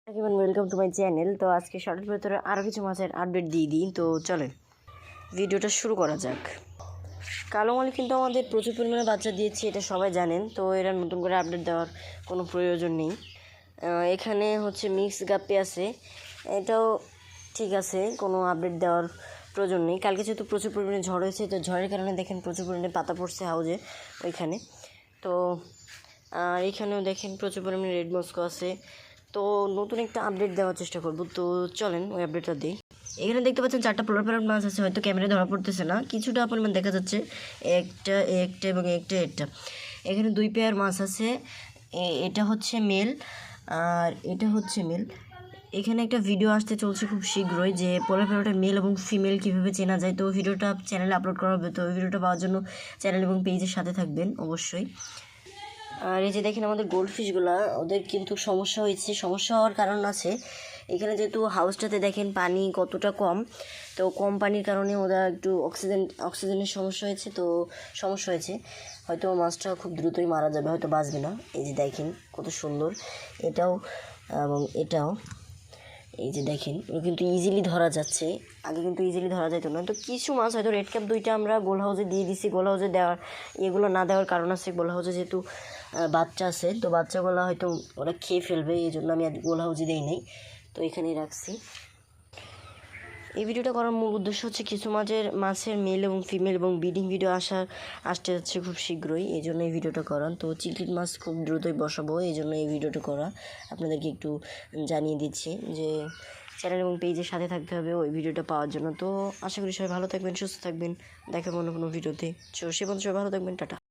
Welcome to my channel. তো আজকে শর্টের ভেতরে আরও কিছু মাছের আপডেট দিয়ে দিই। তো চলেন ভিডিওটা শুরু করা যাক। কালো মাল কিন্তু আমাদের প্রচুর পরিমাণে বাচ্চা দিয়েছে, এটা সবাই জানেন। তো এরা নতুন করে আপডেট দেওয়ার কোনো প্রয়োজন নেই। এখানে হচ্ছে মিক্স গাপ্পি আছে, এটাও ঠিক আছে, কোনো আপডেট দেওয়ার প্রয়োজন নেই। কালকে যেহেতু প্রচুর পরিমাণে ঝড় হয়েছে, তো ঝড়ের কারণে দেখেন প্রচুর পরিমাণে পাতা পড়ছে হাউজে ওইখানে। তো আর এখানেও দেখেন প্রচুর পরিমাণে রেড মস্কো আছে। তো নতুন একটা আপডেট দেওয়ার চেষ্টা করব। তো চলেন ওই আপডেটটা দিই। এখানে দেখতে পাচ্ছেন 4টা পোলার প্যারট মাছ আছে, হয়তো ক্যামেরায় ধরা পড়তেছে না, কিছুটা পরিমাণ দেখা যাচ্ছে, একটা এবং একটা। এখানে 2 পেয়ার মাছ আছে, এটা হচ্ছে মেল আর এটা হচ্ছে মেল। এখানে একটা ভিডিও আসতে চলছে খুব শীঘ্রই, যে পোলার প্যারটের মেল এবং ফিমেল কীভাবে চেনা যায়। তো ভিডিওটা চ্যানেলে আপলোড করা হবে। তো ওই ভিডিওটা পাওয়ার জন্য চ্যানেল এবং পেজের সাথে থাকবেন অবশ্যই। আর এই যে দেখেন আমাদের গোল্ডফিশগুলা, ওদের কিন্তু সমস্যা হয়েছে। সমস্যা হওয়ার কারণ আছে, এখানে যেহেতু হাউসটাতে দেখেন পানি কতটা কম, তো কম পানির কারণে ওরা একটু অক্সিজেনের সমস্যা হয়েছে। তো সমস্যা হয়েছে, হয়তো মাছটা খুব দ্রুতই মারা যাবে, হয়তো বাঁচবে না। এই যে দেখেন কত সুন্দর এটাও এবং এটাও। এই যে দেখেন ও কিন্তু ইজিলি ধরা যাচ্ছে, আগে কিন্তু ইজিলি ধরা যেত না। তো কিছু মাছ হয়তো রেড ক্যাপ 2টা আমরা গোল হাউসে দিয়ে দিছি। গোল হাউসে দেওয়ার এগুলো না দেওয়ার কারণ আছে, গোল হাউসে যেহেতু বাচ্চা আছে, তো বাচ্চাগুলো হয়তো ওরা খেয়ে ফেলবে, এই জন্য আমি গোল হাউসে দিই নাই, তো এখানেই রাখছি। এই ভিডিওটা করার মূল উদ্দেশ্য হচ্ছে কিছু মাছের মেল এবং ফিমেল এবং ব্রিডিং ভিডিও আসতে যাচ্ছে খুব শীঘ্রই, এই জন্য এই ভিডিওটা করা। তো চিলকিট মাছ খুব দ্রুতই বসাবো, এই জন্য এই ভিডিওটা করা। আপনাদেরকে একটু জানিয়ে দিচ্ছি যে চ্যানেল এবং পেজের সাথে থাকতে হবে ওই ভিডিওটা পাওয়ার জন্য। তো আশা করি সবাই ভালো থাকবেন, সুস্থ থাকবেন, দেখাবো অন্য কোনো ভিডিওতে। সে পর্যন্ত সবাই ভালো থাকবেন, টাটা।